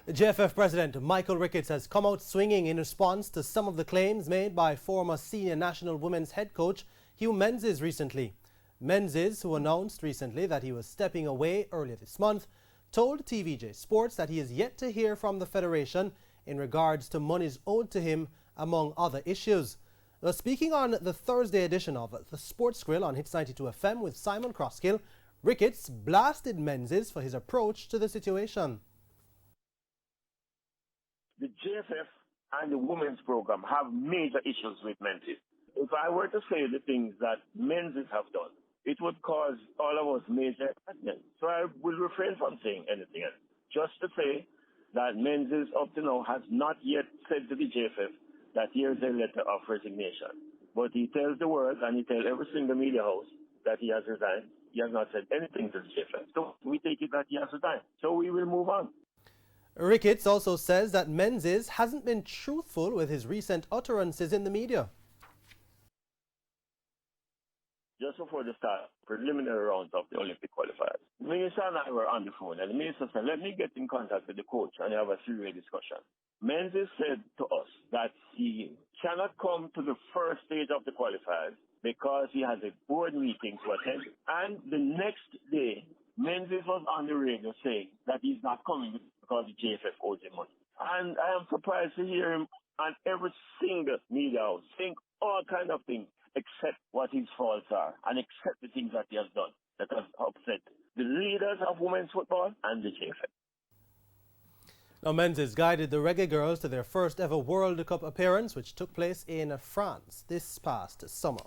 JFF President Michael Ricketts has come out swinging in response to some of the claims made by former senior national women's head coach Hugh Menzies recently. Menzies, who announced recently that he was stepping away earlier this month, told TVJ Sports that he is yet to hear from the Federation in regards to monies owed to him, among other issues. Speaking on the Thursday edition of The Sports Grill on Hits 92 FM with Simon Crosskill, Ricketts blasted Menzies for his approach to the situation. The JFF and the women's program have major issues with Menzies. If I were to say the things that Menzies have done, it would cause all of us major sadness. So I will refrain from saying anything else. Just to say that Menzies up to now has not yet said to the JFF that here's a letter of resignation. But he tells the world and he tells every single media house that he has resigned. He has not said anything to the JFF. So we take it that he has resigned. So we will move on. Ricketts also says that Menzies hasn't been truthful with his recent utterances in the media. Just before the start, preliminary rounds of the Olympic qualifiers, the minister and I were on the phone, and the minister said, let me get in contact with the coach and have a three-way discussion. Menzies said to us that he cannot come to the first stage of the qualifiers because he has a board meeting to attend. And the next day, Menzies was on the radio saying that he's not coming because the JFF owes him money. And I am surprised to hear him on every single media house saying all kinds of things except what his faults are and except the things that he has done that has upset the leaders of women's football and the JFF. Now, Menzies guided the Reggae Girls to their first ever World Cup appearance, which took place in France this past summer.